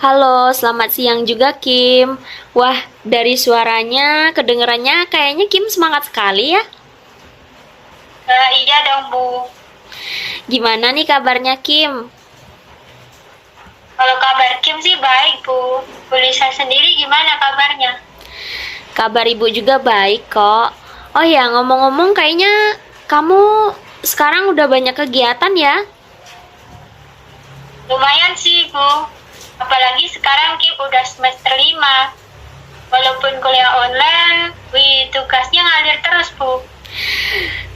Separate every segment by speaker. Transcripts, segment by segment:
Speaker 1: Halo, selamat siang juga Kim. Wah, dari suaranya, kedengarannya kayaknya Kim semangat sekali ya.
Speaker 2: Iya dong Bu.
Speaker 1: Gimana nih kabarnya Kim?
Speaker 2: Kalau kabar Kim sih baik Bu. Bu Lisa sendiri gimana kabarnya?
Speaker 1: Kabar ibu juga baik kok. Oh ya, ngomong-ngomong kayaknya kamu sekarang udah banyak kegiatan ya?
Speaker 2: Lumayan sih Bu. Apalagi sekarang Kim udah semester 5. Walaupun kuliah online, tugasnya ngalir terus Bu.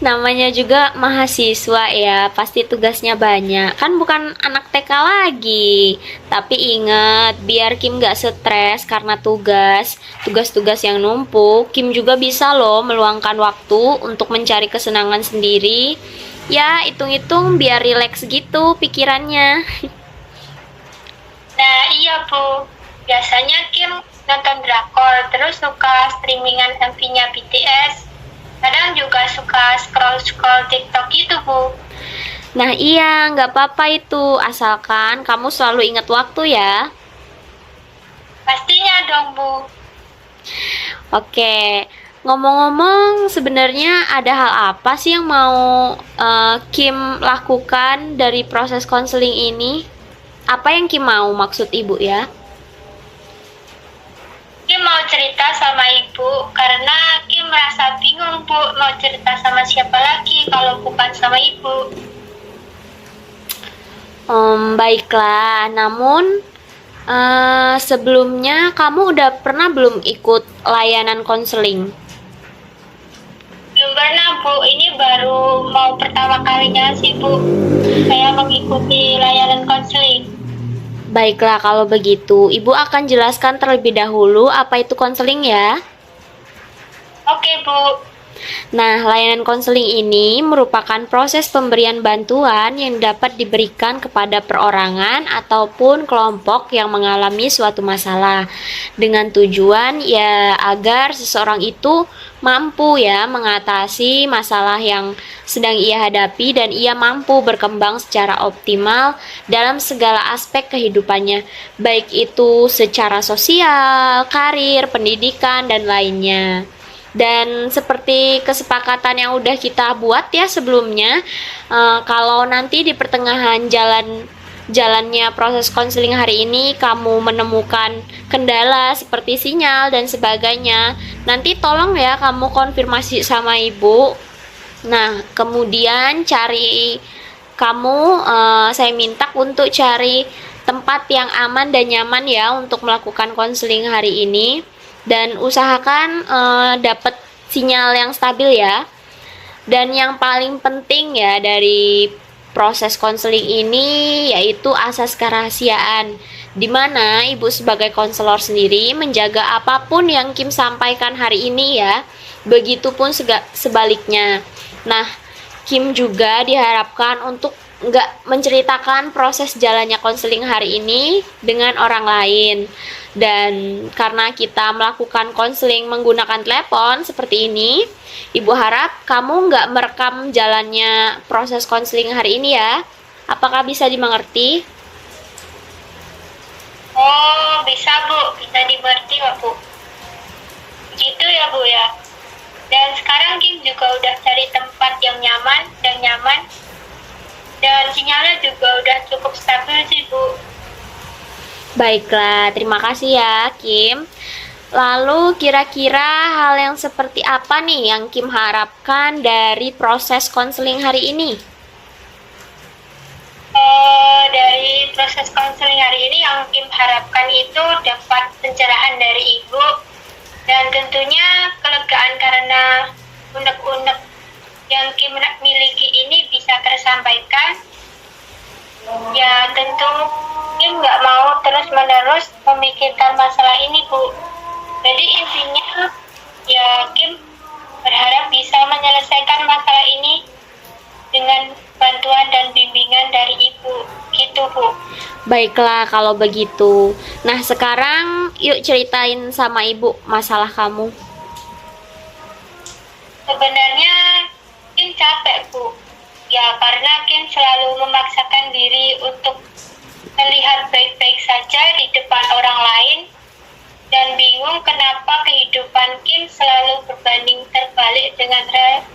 Speaker 1: Namanya juga mahasiswa ya, pasti tugasnya banyak. Kan bukan anak TK lagi. Tapi ingat, biar Kim gak stres karena tugas-tugas yang numpuk, Kim juga bisa loh meluangkan waktu untuk mencari kesenangan sendiri. Ya, hitung-hitung biar rileks gitu pikirannya.
Speaker 2: Nah iya Bu. Biasanya Kim nonton drakor, terus suka streamingan MV-nya BTS. Kadang juga suka scroll-scroll TikTok gitu Bu.
Speaker 1: Nah iya, nggak apa-apa itu, asalkan kamu selalu ingat waktu ya.
Speaker 2: Pastinya dong Bu.
Speaker 1: Oke, ngomong-ngomong, sebenarnya ada hal apa sih yang mau Kim lakukan dari proses konseling ini? Apa yang Kim mau maksud ibu ya?
Speaker 2: Kim mau cerita sama ibu karena Kim merasa bingung Bu mau cerita sama siapa lagi kalau bukan sama ibu.
Speaker 1: Baiklah, namun sebelumnya kamu udah pernah belum ikut layanan konseling?
Speaker 2: Belum pernah Bu, ini baru mau pertama kalinya sih Bu saya mengikuti layanan konseling.
Speaker 1: Baiklah, kalau begitu, ibu akan jelaskan terlebih dahulu apa itu konseling ya.
Speaker 2: Oke Bu.
Speaker 1: Nah, layanan konseling ini merupakan proses pemberian bantuan yang dapat diberikan kepada perorangan ataupun kelompok yang mengalami suatu masalah dengan tujuan ya agar seseorang itu mampu ya mengatasi masalah yang sedang ia hadapi dan ia mampu berkembang secara optimal dalam segala aspek kehidupannya, baik itu secara sosial, karir, pendidikan, dan lainnya. Dan seperti kesepakatan yang udah kita buat ya sebelumnya, kalau nanti di pertengahan jalannya proses konseling hari ini kamu menemukan kendala seperti sinyal dan sebagainya, nanti tolong ya kamu konfirmasi sama ibu. Nah, kemudian saya minta untuk cari tempat yang aman dan nyaman ya untuk melakukan konseling hari ini, dan usahakan dapat sinyal yang stabil ya. Dan yang paling penting ya dari proses konseling ini yaitu asas kerahasiaan, di mana ibu sebagai konselor sendiri menjaga apapun yang Kim sampaikan hari ini ya, begitupun sebaliknya. Nah, Kim juga diharapkan untuk nggak menceritakan proses jalannya konseling hari ini dengan orang lain. Dan karena kita melakukan konseling menggunakan telepon seperti ini, Ibu harap kamu nggak merekam jalannya proses konseling hari ini ya. Apakah bisa dimengerti?
Speaker 2: Oh bisa Bu, bisa dimengerti kok Bu. Gitu ya Bu ya. Dan sekarang Kim juga udah cari tempat yang nyaman dan sinyalnya juga udah cukup stabil sih Bu.
Speaker 1: Baiklah, terima kasih ya Kim. Lalu kira-kira hal yang seperti apa nih yang Kim harapkan dari proses konseling hari ini?
Speaker 2: Dari proses konseling hari ini yang Kim harapkan itu dapat pencerahan dari Ibu dan tentunya kelegaan karena unek-unek yang Kim miliki ini bisa tersampaikan. Ya tentu Kim nggak mau terus-menerus memikirkan masalah ini Bu. Jadi intinya ya Kim berharap bisa menyelesaikan masalah ini dengan bantuan dan bimbingan dari Ibu. Gitu Bu.
Speaker 1: Baiklah kalau begitu. Nah, sekarang yuk ceritain sama ibu masalah kamu.
Speaker 2: Sebenarnya Kim capek Bu. Ya karena Kim selalu memaksakan diri untuk terlihat baik-baik saja di depan orang lain dan bingung kenapa kehidupan Kim selalu berbanding terbalik dengan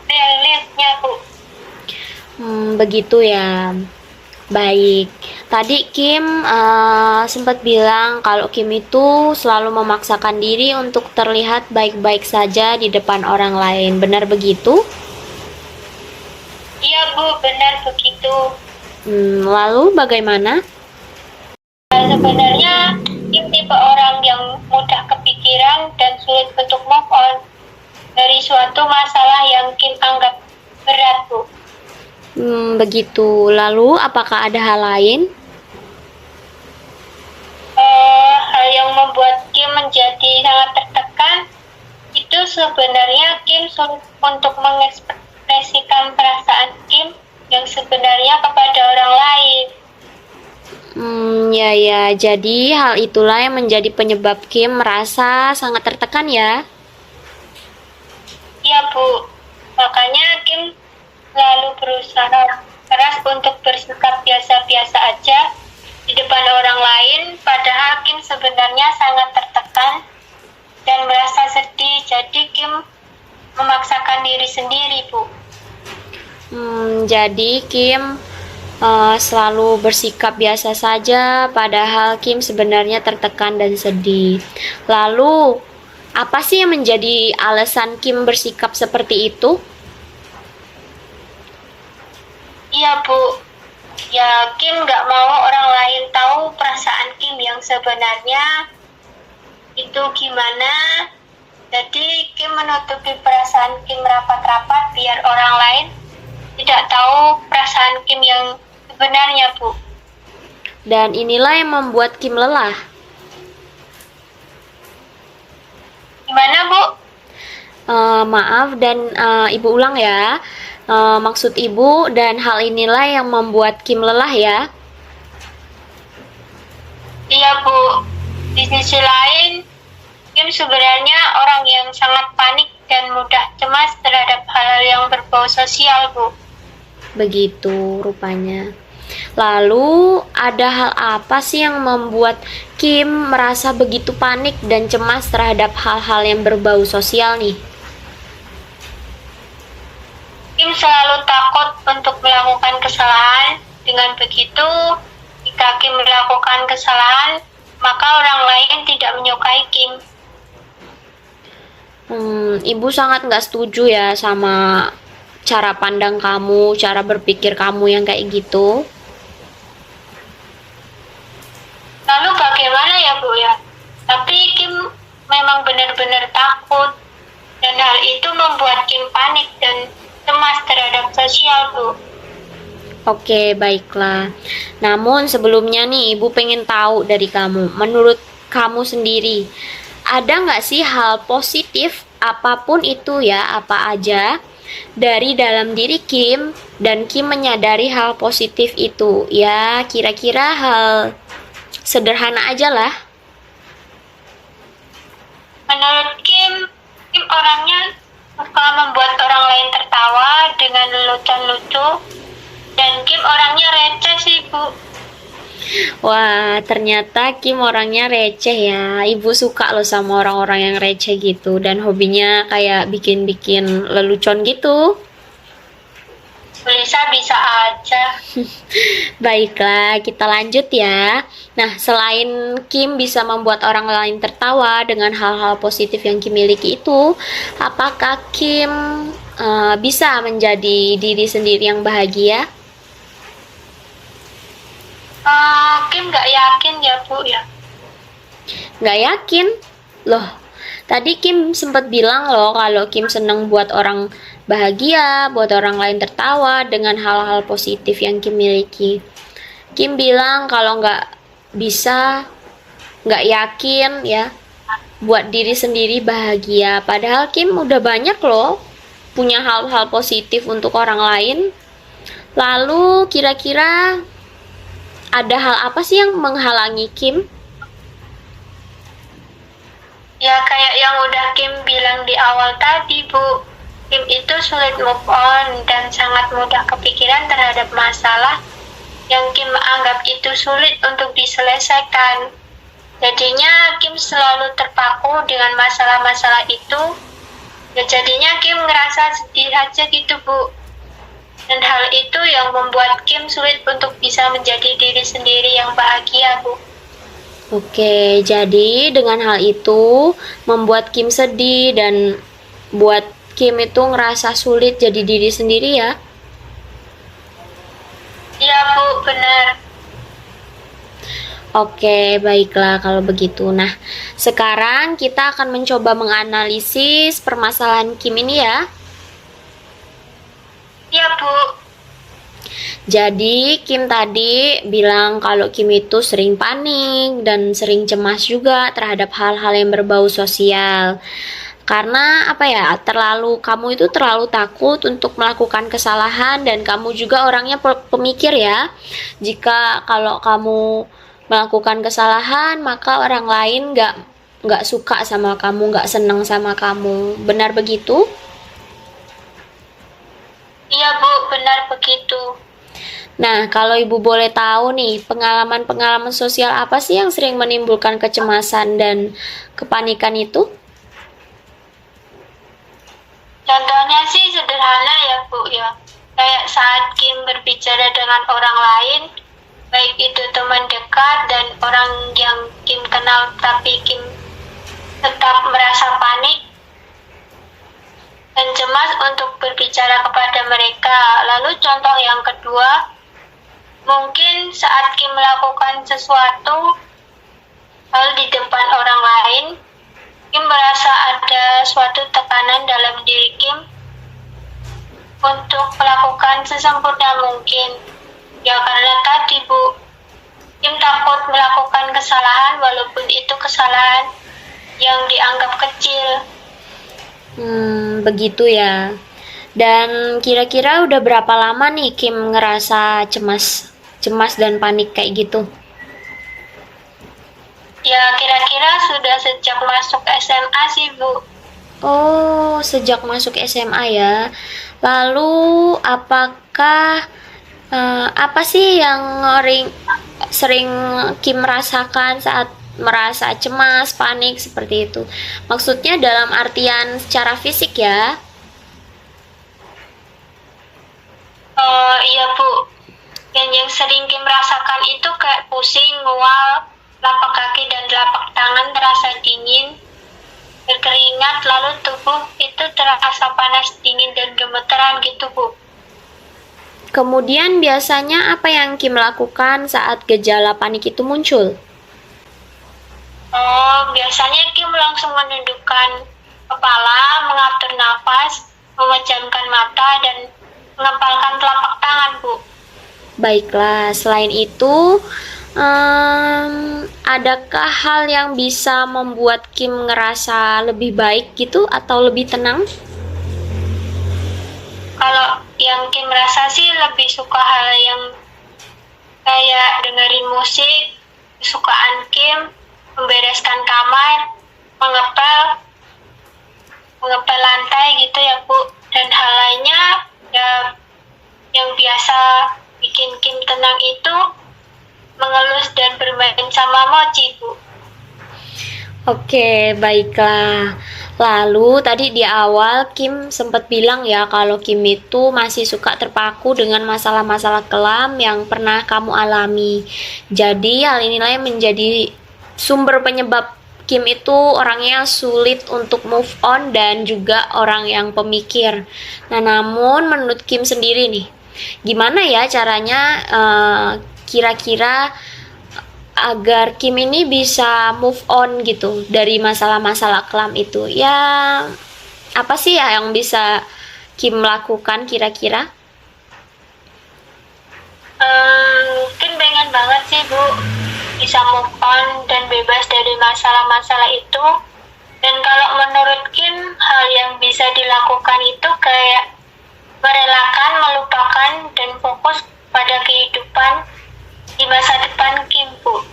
Speaker 2: realnya, Bu.
Speaker 1: Begitu ya. Baik. Tadi Kim sempat bilang kalau Kim itu selalu memaksakan diri untuk terlihat baik-baik saja di depan orang lain. Benar begitu?
Speaker 2: Iya, Bu, benar begitu.
Speaker 1: Lalu bagaimana?
Speaker 2: Sebenarnya Kim tipe orang yang mudah kepikiran dan sulit untuk move on dari suatu masalah yang Kim anggap berat, Bu.
Speaker 1: Begitu. Lalu apakah ada hal lain?
Speaker 2: Hal yang membuat Kim menjadi sangat tertekan itu sebenarnya Kim sulit untuk mengekspresikan perasaan Kim yang sebenarnya kepada orang lain.
Speaker 1: Ya, jadi hal itulah yang menjadi penyebab Kim merasa sangat tertekan ya.
Speaker 2: Iya, Bu. Makanya Kim selalu berusaha keras untuk bersikap biasa-biasa aja di depan orang lain, padahal Kim sebenarnya sangat tertekan dan merasa sedih. Jadi Kim memaksakan diri sendiri, Bu.
Speaker 1: Jadi Kim selalu bersikap biasa saja, padahal Kim sebenarnya tertekan dan sedih. Lalu, apa sih yang menjadi alasan Kim bersikap seperti itu?
Speaker 2: Iya, Bu. Ya, Kim nggak mau orang lain tahu perasaan Kim yang sebenarnya itu gimana. Jadi Kim menutupi perasaan Kim rapat-rapat biar orang lain tidak tahu perasaan Kim yang sebenarnya, Bu.
Speaker 1: Dan inilah yang membuat Kim lelah.
Speaker 2: Gimana, Bu?
Speaker 1: Maaf dan Ibu ulang ya. Maksud Ibu, dan hal inilah yang membuat Kim lelah ya.
Speaker 2: Iya, Bu. Di sisi lain, Kim sebenarnya orang yang sangat panik dan mudah cemas terhadap hal yang berbau sosial, Bu.
Speaker 1: Begitu rupanya. Lalu, ada hal apa sih yang membuat Kim merasa begitu panik dan cemas terhadap hal-hal yang berbau sosial nih?
Speaker 2: Kim selalu takut untuk melakukan kesalahan. Dengan begitu, jika Kim melakukan kesalahan, maka orang lain tidak menyukai Kim.
Speaker 1: Ibu sangat nggak setuju ya sama cara pandang kamu, cara berpikir kamu yang kayak gitu.
Speaker 2: Lalu bagaimana ya, Bu ya? Tapi Kim memang benar-benar takut, dan hal itu membuat Kim panik dan cemas terhadap sosial, Bu.
Speaker 1: Oke, baiklah. Namun sebelumnya nih, Ibu pengen tahu dari kamu, menurut kamu sendiri, ada nggak sih hal positif, apapun itu ya, apa aja, dari dalam diri Kim, dan Kim menyadari hal positif itu? Ya, kira-kira hal sederhana aja lah.
Speaker 2: Menurut Kim orangnya suka membuat orang lain tertawa dengan lelucon lucu, dan Kim orangnya receh sih, Bu.
Speaker 1: Wah, ternyata Kim orangnya receh ya. Ibu suka loh sama orang-orang yang receh gitu, dan hobinya kayak bikin-bikin lelucon gitu.
Speaker 2: Bisa aja.
Speaker 1: Baiklah, kita lanjut ya. Nah, selain Kim bisa membuat orang lain tertawa dengan hal-hal positif yang Kim miliki itu, apakah Kim bisa menjadi diri sendiri yang bahagia?
Speaker 2: Kim nggak yakin ya, Bu ya.
Speaker 1: Nggak yakin? Loh, tadi Kim sempat bilang loh kalau Kim seneng buat orang bahagia, buat orang lain tertawa dengan hal-hal positif yang Kim miliki. Kim bilang kalau nggak bisa, nggak yakin ya, buat diri sendiri bahagia. Padahal Kim udah banyak loh punya hal-hal positif untuk orang lain. Lalu kira-kira ada hal apa sih yang menghalangi Kim?
Speaker 2: Ya kayak yang udah Kim bilang di awal tadi, Bu. Kim itu sulit move on dan sangat mudah kepikiran terhadap masalah yang Kim anggap itu sulit untuk diselesaikan. Jadinya Kim selalu terpaku dengan masalah-masalah itu. Ya jadinya Kim ngerasa sedih aja gitu, Bu. Dan hal itu yang membuat Kim sulit untuk bisa menjadi diri sendiri yang bahagia, Bu.
Speaker 1: Oke, jadi dengan hal itu membuat Kim sedih dan buat Kim itu ngerasa sulit jadi diri sendiri ya.
Speaker 2: Iya, Bu, benar.
Speaker 1: Oke, baiklah kalau begitu. Nah, sekarang kita akan mencoba menganalisis permasalahan Kim ini ya.
Speaker 2: Iya, Bu.
Speaker 1: Jadi, Kim tadi bilang kalau Kim itu sering panik dan sering cemas juga terhadap hal-hal yang berbau sosial. Karena apa ya, kamu itu terlalu takut untuk melakukan kesalahan dan kamu juga orangnya pemikir ya. Jika kalau kamu melakukan kesalahan, maka orang lain nggak suka sama kamu, nggak seneng sama kamu. Benar begitu?
Speaker 2: Iya, Bu, benar begitu.
Speaker 1: Nah, kalau Ibu boleh tahu nih, pengalaman-pengalaman sosial apa sih yang sering menimbulkan kecemasan dan kepanikan itu?
Speaker 2: Contohnya sih sederhana ya, Bu, ya. Kayak saat Kim berbicara dengan orang lain, baik itu teman dekat dan orang yang Kim kenal, tapi Kim tetap merasa panik dan cemas untuk berbicara kepada mereka. Lalu contoh yang kedua, mungkin saat Kim melakukan sesuatu hal di depan orang lain, Kim merasa ada suatu tekanan dalam diri Kim untuk melakukan sesempurna mungkin. Ya karena tadi, Bu, Kim takut melakukan kesalahan walaupun itu kesalahan yang dianggap kecil.
Speaker 1: Begitu ya. Dan kira-kira udah berapa lama nih Kim ngerasa cemas dan panik kayak gitu?
Speaker 2: Ya kira-kira sudah sejak masuk SMA sih, Bu.
Speaker 1: Oh, sejak masuk SMA ya. Lalu apakah apa sih yang sering Kim rasakan saat merasa cemas, panik seperti itu? Maksudnya dalam artian secara fisik ya?
Speaker 2: Iya, Bu. Dan yang sering Kim rasakan itu kayak pusing, mual, telapak kaki dan telapak tangan terasa dingin, berkeringat, lalu tubuh itu terasa panas, dingin, dan gemeteran gitu, Bu.
Speaker 1: Kemudian biasanya apa yang Kim lakukan saat gejala panik itu muncul?
Speaker 2: Biasanya Kim langsung menundukkan kepala, mengatur nafas, memejamkan mata, dan mengepalkan telapak tangan, Bu.
Speaker 1: Baiklah, selain itu, adakah hal yang bisa membuat Kim ngerasa lebih baik gitu atau lebih tenang?
Speaker 2: Kalau yang Kim rasa sih lebih suka hal yang kayak dengerin musik, kesukaan Kim, membereskan kamar, mengepel lantai gitu ya, Bu. Dan hal lainnya ya yang biasa bikin Kim tenang itu mengelus dan bermain sama Mochi, Bu.
Speaker 1: Oke, baiklah. Lalu tadi di awal Kim sempat bilang ya kalau Kim itu masih suka terpaku dengan masalah-masalah kelam yang pernah kamu alami. Jadi hal inilah yang menjadi sumber penyebab Kim itu orangnya sulit untuk move on dan juga orang yang pemikir. Nah, namun menurut Kim sendiri nih, gimana ya caranya kira-kira agar Kim ini bisa move on gitu dari masalah-masalah kelam itu? Ya, apa sih ya yang bisa Kim lakukan kira-kira?
Speaker 2: Kim pengen banget sih, Bu, bisa move on dan bebas dari masalah-masalah itu. Dan kalau menurut Kim, hal yang bisa dilakukan itu kayak merelakan, melupakan, dan fokus pada kehidupan di masa depan Kim, Bu.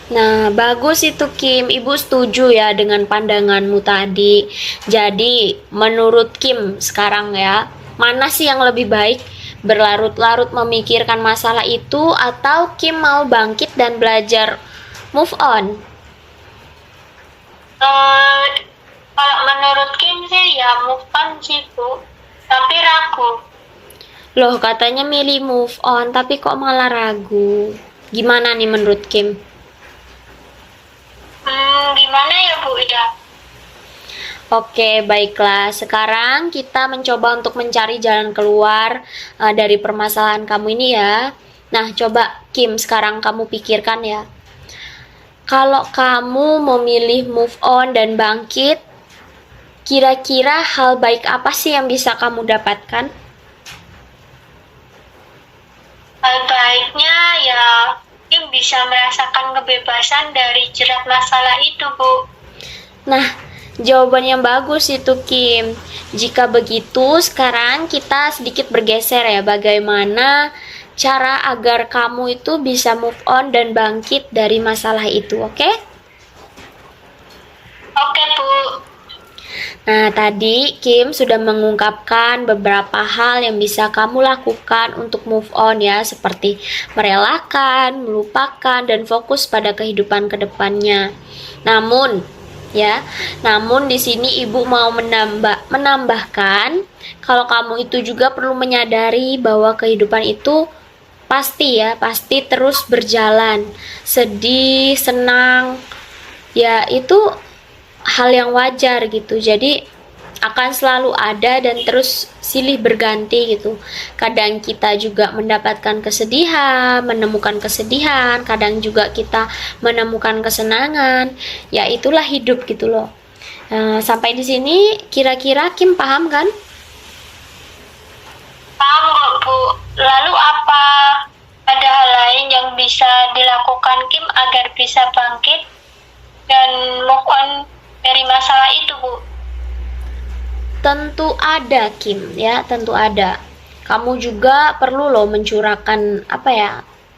Speaker 1: Nah, bagus itu Kim. Ibu setuju ya dengan pandanganmu tadi. Jadi, menurut Kim sekarang ya, mana sih yang lebih baik? berlarut-larut memikirkan masalah itu, atau Kim mau bangkit dan belajar move on?
Speaker 2: Kalau menurut Kim sih ya move on sih Bu, tapi ragu.
Speaker 1: Loh, katanya milih move on, tapi kok malah ragu? Gimana nih menurut Kim?
Speaker 2: Gimana ya Bu ya?
Speaker 1: Oke, baiklah. Sekarang kita mencoba untuk mencari jalan keluar dari permasalahan kamu ini ya. Nah, coba Kim, sekarang kamu pikirkan ya. Kalau kamu memilih move on dan bangkit, kira-kira hal baik apa sih yang bisa kamu dapatkan?
Speaker 2: Hal baiknya ya Kim bisa merasakan kebebasan dari jerat masalah itu Bu.
Speaker 1: Nah, jawaban yang bagus itu Kim. Jika begitu, sekarang kita sedikit bergeser ya, bagaimana cara agar kamu itu bisa move on dan bangkit dari masalah itu, oke?
Speaker 2: Oke Bu.
Speaker 1: Nah, tadi Kim sudah mengungkapkan beberapa hal yang bisa kamu lakukan untuk move on ya, seperti merelakan, melupakan, dan fokus pada kehidupan kedepannya. Namun di sini ibu mau menambahkan kalau kamu itu juga perlu menyadari bahwa kehidupan itu pasti terus berjalan. Sedih, senang, ya itu hal yang wajar gitu. Jadi akan selalu ada dan terus silih berganti gitu. Kadang kita juga mendapatkan kesedihan, menemukan kesedihan, kadang juga kita menemukan kesenangan. Ya itulah hidup gitu loh. Sampai di sini kira-kira Kim paham kan?
Speaker 2: Paham kok Bu. Lalu apa ada hal lain yang bisa dilakukan Kim agar bisa bangkit dan move on dari masalah itu Bu?
Speaker 1: Tentu ada Kim ya, tentu ada. Kamu juga perlu loh mencurahkan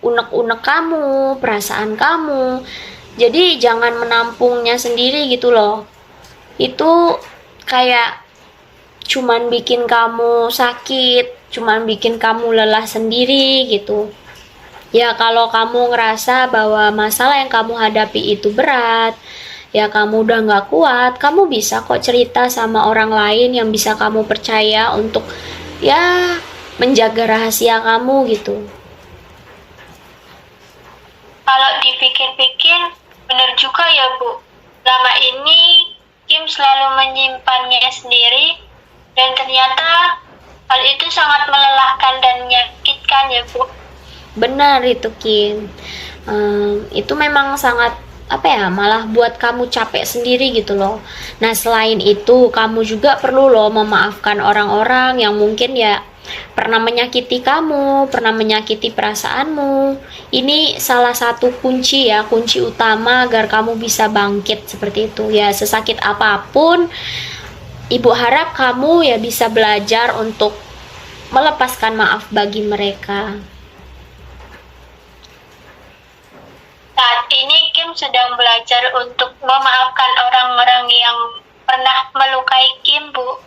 Speaker 1: unek-unek kamu, perasaan kamu. Jadi jangan menampungnya sendiri gitu loh. Itu kayak cuman bikin kamu sakit, cuman bikin kamu lelah sendiri gitu. Ya kalau kamu ngerasa bahwa masalah yang kamu hadapi itu berat, ya kamu udah nggak kuat, kamu bisa kok cerita sama orang lain yang bisa kamu percaya untuk ya menjaga rahasia kamu gitu.
Speaker 2: Kalau dipikir-pikir, benar juga ya Bu. Lama ini Kim selalu menyimpannya sendiri dan ternyata hal itu sangat melelahkan dan menyakitkan ya Bu.
Speaker 1: Benar itu Kim. Itu memang sangat malah buat kamu capek sendiri gitu loh. Nah selain itu kamu juga perlu loh memaafkan orang-orang yang mungkin ya pernah menyakiti kamu, pernah menyakiti perasaanmu. Ini salah satu kunci utama agar kamu bisa bangkit seperti itu ya. Sesakit apapun, ibu harap kamu ya bisa belajar untuk melepaskan maaf bagi mereka.
Speaker 2: Saat ini Kim sedang belajar untuk memaafkan orang-orang yang pernah melukai Kim, Bu.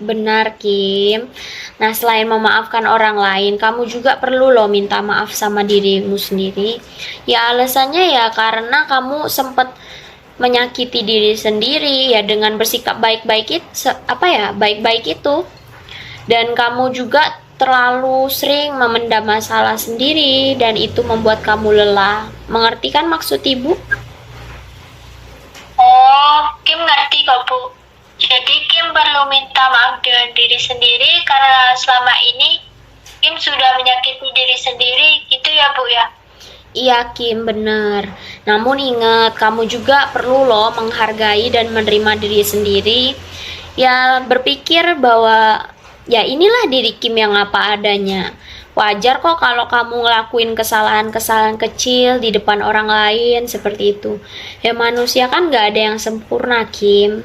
Speaker 1: Benar, Kim. Nah, selain memaafkan orang lain, kamu juga perlu loh minta maaf sama dirimu sendiri. Ya, alasannya ya karena kamu sempat menyakiti diri sendiri ya dengan bersikap baik-baik itu. Dan kamu juga terlalu sering memendam masalah sendiri dan itu membuat kamu lelah. Mengerti kan maksud ibu?
Speaker 2: Oh, Kim ngerti kok, Bu. Jadi Kim perlu minta maaf dengan diri sendiri karena selama ini Kim sudah menyakiti diri sendiri, gitu ya Bu ya?
Speaker 1: Iya Kim, benar. Namun ingat, kamu juga perlu loh menghargai dan menerima diri sendiri. Ya berpikir bahwa ya inilah diri Kim yang apa adanya. Wajar kok kalau kamu ngelakuin kesalahan-kesalahan kecil di depan orang lain seperti itu. Ya manusia kan gak ada yang sempurna Kim.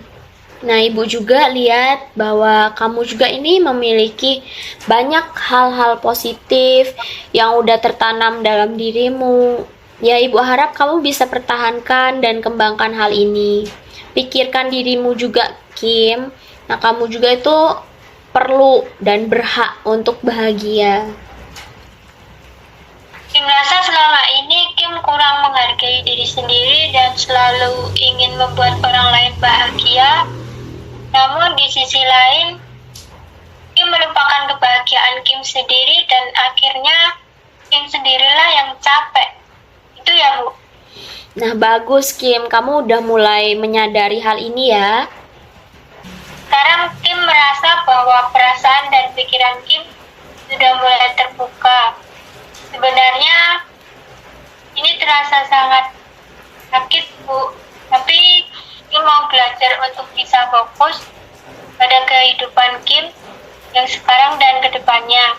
Speaker 1: Nah ibu juga lihat bahwa kamu juga ini memiliki banyak hal-hal positif yang udah tertanam dalam dirimu. Ya ibu harap kamu bisa pertahankan dan kembangkan hal ini. Pikirkan dirimu juga Kim. Nah kamu juga itu perlu dan berhak untuk bahagia.
Speaker 2: Kim rasa selama ini Kim kurang menghargai diri sendiri dan selalu ingin membuat orang lain bahagia. Namun di sisi lain, Kim melupakan kebahagiaan Kim sendiri dan akhirnya Kim sendirilah yang capek. Itu ya, Bu.
Speaker 1: Nah, bagus Kim, kamu udah mulai menyadari hal ini ya.
Speaker 2: Sekarang Kim merasa bahwa perasaan dan pikiran Kim sudah mulai terbuka. Sebenarnya ini terasa sangat sakit, Bu. Tapi Kim mau belajar untuk bisa fokus pada kehidupan Kim yang sekarang dan kedepannya.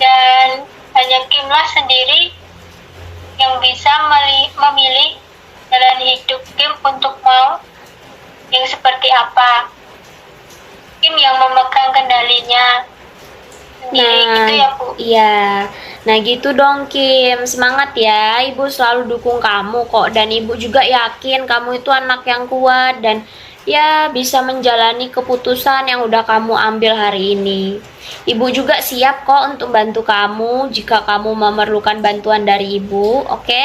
Speaker 2: Dan hanya Kimlah sendiri yang bisa memilih jalan hidup Kim untuk mau yang seperti apa. Kim yang memegang kendalinya sendiri, gitu ya, Bu.
Speaker 1: Iya. Nah, gitu dong Kim. Semangat ya. Ibu selalu dukung kamu kok, dan Ibu juga yakin kamu itu anak yang kuat dan ya bisa menjalani keputusan yang udah kamu ambil hari ini. Ibu juga siap kok untuk bantu kamu jika kamu memerlukan bantuan dari Ibu, oke?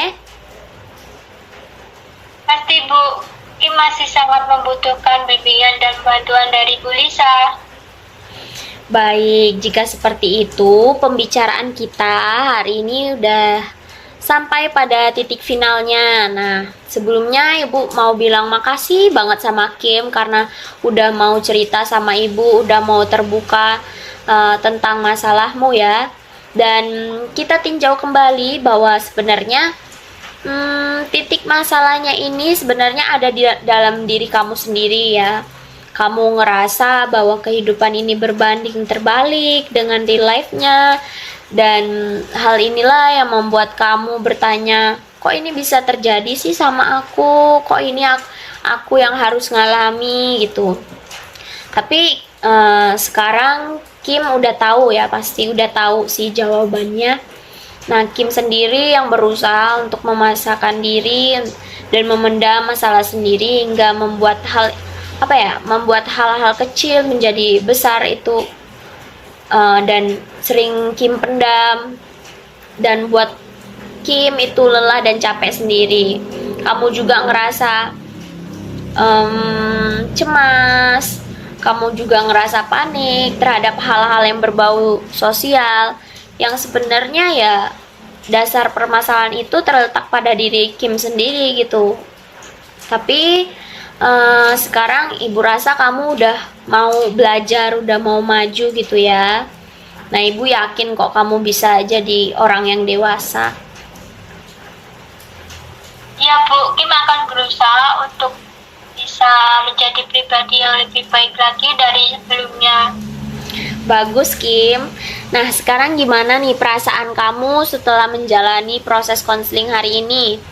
Speaker 2: Pasti, Bu. Kim masih sangat membutuhkan bimbingan dan bantuan dari Bu Lisa.
Speaker 1: Baik, jika seperti itu, pembicaraan kita hari ini udah sampai pada titik finalnya. Nah, sebelumnya Ibu mau bilang makasih banget sama Kim karena udah mau cerita sama Ibu, udah mau terbuka tentang masalahmu ya. Dan kita tinjau kembali bahwa sebenarnya titik masalahnya ini sebenarnya ada di dalam diri kamu sendiri ya. Kamu ngerasa bahwa kehidupan ini berbanding terbalik dengan real life-nya, dan hal inilah yang membuat kamu bertanya, kok ini bisa terjadi sih sama aku, kok ini aku yang harus ngalami gitu. Tapi sekarang Kim udah tahu ya, pasti udah tahu sih jawabannya. Nah, Kim sendiri yang berusaha untuk memaksakan diri dan memendam masalah sendiri hingga membuat membuat hal-hal kecil menjadi besar itu, dan sering Kim pendam dan buat Kim itu lelah dan capek sendiri. Kamu juga ngerasa cemas, kamu juga ngerasa panik terhadap hal-hal yang berbau sosial, yang sebenarnya ya dasar permasalahan itu terletak pada diri Kim sendiri gitu. Tapi sekarang Ibu rasa kamu udah mau belajar, udah mau maju gitu ya. Nah, Ibu yakin kok kamu bisa jadi orang yang dewasa.
Speaker 2: Ya, Bu, Kim akan berusaha untuk bisa menjadi pribadi yang lebih baik lagi dari sebelumnya.
Speaker 1: Bagus Kim. Nah, sekarang gimana nih perasaan kamu setelah menjalani proses konseling hari ini?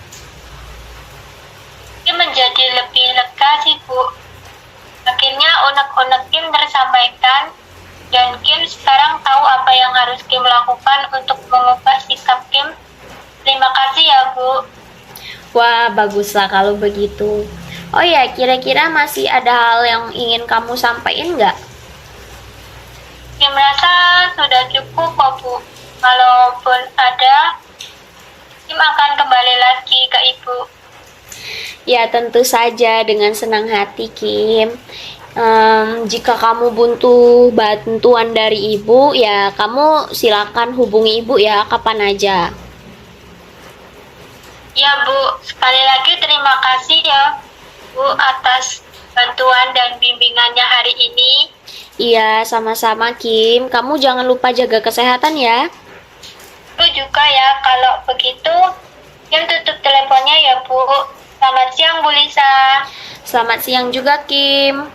Speaker 2: Kim menjadi lebih lega sih, Bu. Akhirnya unek-unek Kim tersampaikan dan Kim sekarang tahu apa yang harus Kim lakukan untuk mengubah sikap Kim. Terima kasih ya, Bu.
Speaker 1: Wah, baguslah kalau begitu. Oh ya, kira-kira masih ada hal yang ingin kamu sampaikan nggak?
Speaker 2: Kim rasa sudah cukup kok, Bu. Kalaupun ada, Kim akan kembali lagi ke Ibu.
Speaker 1: Ya, tentu saja dengan senang hati Kim. Jika kamu butuh bantuan dari Ibu, ya kamu silakan hubungi Ibu ya kapan aja.
Speaker 2: Ya, Bu, sekali lagi terima kasih ya, Bu, atas bantuan dan bimbingannya hari ini.
Speaker 1: Iya, sama-sama Kim. Kamu jangan lupa jaga kesehatan ya.
Speaker 2: Bu juga ya, kalau begitu, Kim tutup teleponnya ya, Bu. Selamat siang, Bu Lisa.
Speaker 1: Selamat siang juga Kim.